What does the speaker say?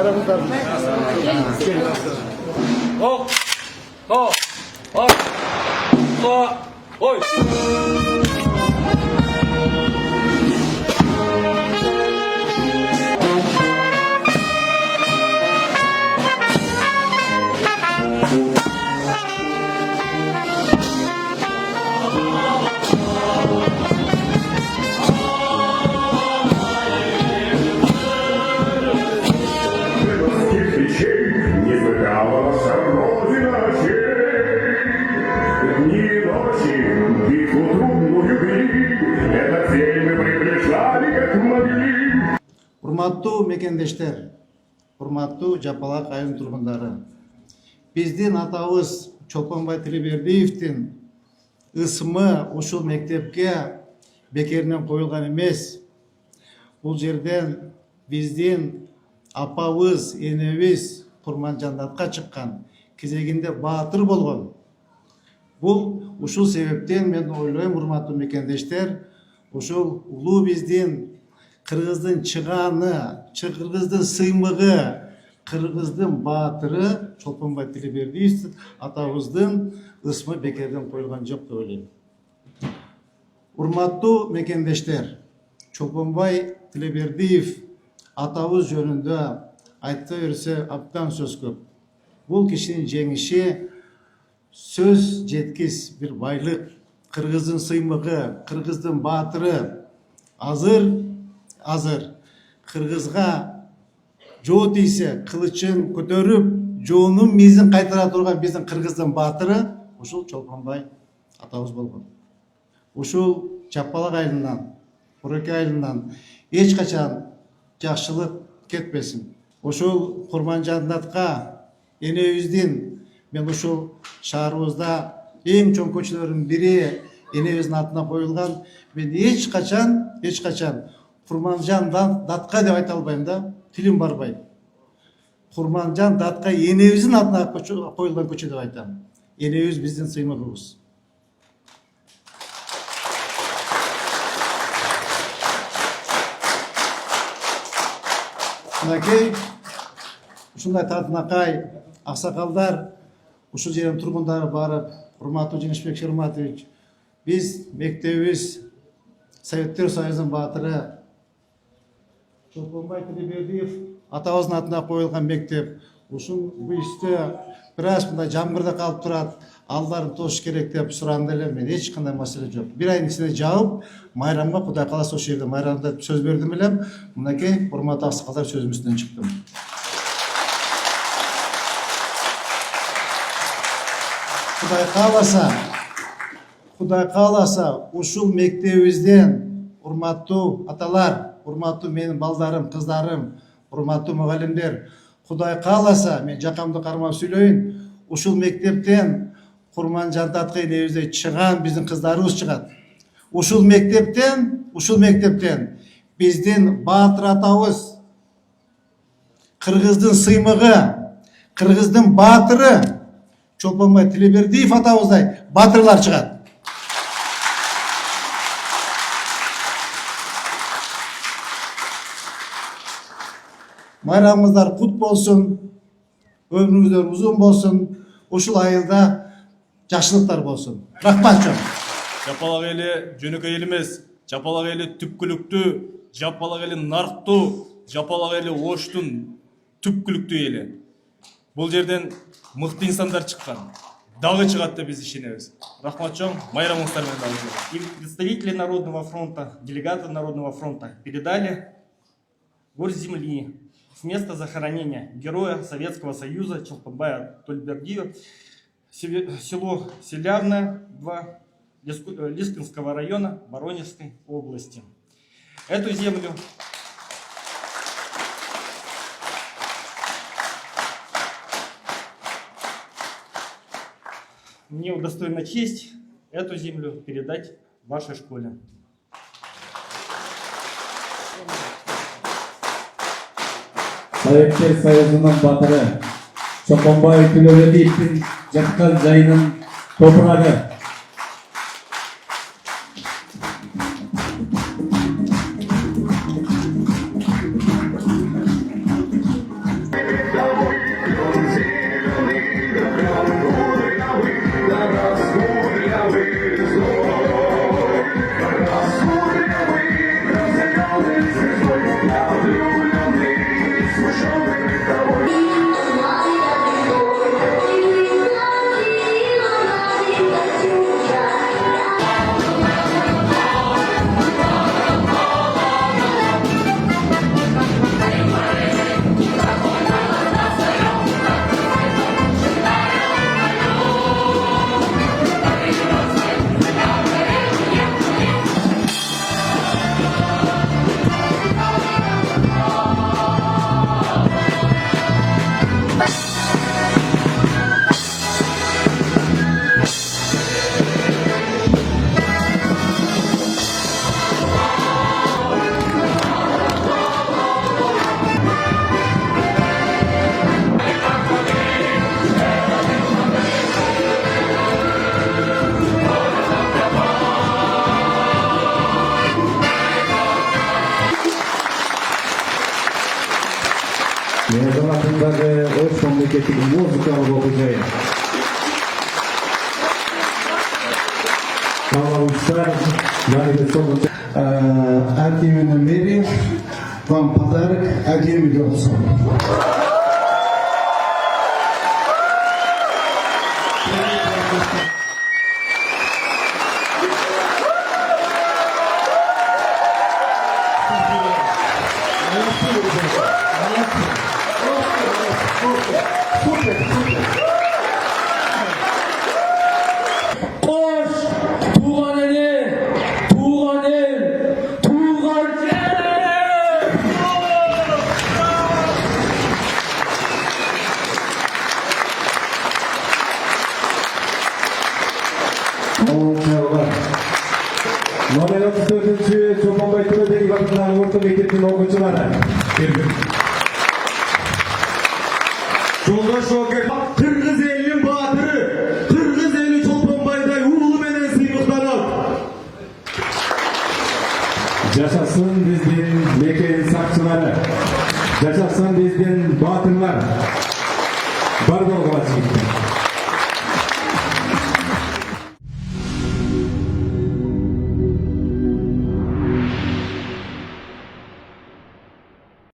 Майрамыңыздар. Оқ, тоқ, ой. Не сбегала наша Родина чей. Дни и ночи битву трудную вели, этот день мы приближали, как могли. Урматтуу мекендештер, урматтуу Жапалак айылынын тургундары. Биздин атабыз Чолпонбай Тилебердиевдин ысымы ушул мектепке бекеринен коюлган эмес. Бул жерден биздин апабыз, энебиз Курманжандатка чыккан, кезегинде баатыр болгон. Бул ушул себептен мен ойлойм, урматтуу мекендештер, ушул улуу биздин кыргыздын чыганы, кыргыздын сыймыгы, кыргыздын баатыры Чолпонбай Тилебердиев атабыздын ысмы бекерден коюлган жок деп ойлойм. Урматтуу мекендештер, Чолпонбай Тилебердиев атабыз жөнүндө айта берсе абдан сөз көп. Бул кишинин жеңиши сөз жеткис бир байлык, кыргыздын сыймыгы, кыргыздын баатыры азыр кыргызга жоо тийсе кылычын көтөрүп, жоонун мизин кайтара турган биздин кыргыздын баатыры ушул Чолпонбай атабыз болгон. Ушул Жапалак айылынан, Буреке айылынан эч качан жакшылык кетпесин. Ушул Курманжандатка энебиздин, мен ушул шаарыбызда эң чоң көчөлөрдүн бири энебиздин атына коюлган, мен эч качан Курманжандатка деп айта албайм да, тилим барбайт. Курманжандатка энебиздин атына коюлган көчө деп айтам. Энебиз биздин сыймыгыбыз. Мынакей ушундай татынакай аксакалдар, ушул жердин тургундары барып, урматтуу Жеңишбек Шерматович, биз мектебибиз Советтер Союзунун баатыры Чолпонбай Тилебердиев атабыздын атына коюлган мектеп. Ушул бүйүстө бир аз мындай жамгырда калып турат, алдарын тосуш керек деп суранды эле. Мен эч кандай маселе жок. Бир айдын ичинде жаап, майрамга Кудай кааласа ошол жерде майрамда сөз бердим элем. Мынакей урматтуу аксакалдар сөзүмдүн үстүнөн чыктым. Кудай кааласа ушул мектебибизден урматтуу аталар, урматтуу менин балдарым, кыздарым, урматтуу мугалимдер, Кудай кааласа мен жакамды кармап сүйлөйүн, ушул мектептен Курманжандатка энебизде чыган биздин кыздарыбыз чыгат. Ушул мектептен биздин баатыр атабыз, кыргыздын сыймыгы, кыргыздын баатыры Чолпонбай Тилебердиев атабыздай баатырлар чыгат. Майрамыңыздар кут болсун, өмүрүңүздөр узун болсун, ушул айылда жакшылыктар болсун. Рахмат чоң. Жапалак эли жөнөкөй эл эмес, Жапалак эли түпкүлүктүү, Жапалак эли нарктуу, Жапалак эли Оштун түпкүлүктүү эли. Бул жерден мыкты инсандар чыккан. Дагы чыгат деп биз ишенебиз. Рахмат чоң, майрамыңыздар менен дагы. И представители Народного фронта, делегаты Народного фронта передали горсть земли с места захоронения героя Советского Союза Чолпонбая Тилебердиева, село Селявное, 2 Лискинского района Воронежской области. Эту землю мне удостоена честь эту землю передать вашей школе. Советтер Союзунун батыры Чолпонбай Тилебердиевдин жаткан жайынын топурагы. Mezon atındagi O'sh mamlakatlik muzikалық o'quvchi. Kalmavuşlar, yani sonuç. От имени мэрии вам подарок 1 миллион сом. Qo'sh tuğan eli, tuğan el, tuğan Nomer 34-chi Cho'ponbay tumanidagi Vaqtlar o'rta maktabining o'quvchilari. Joldaş Şoker, Kırgız elinin batırı, Kırgız eli Çopanbay'da uğulu menen sıymıklanıp. Yaşasın bizden meken sakçıları, yaşasın bizden batırlar. Bar bolğular jigitler.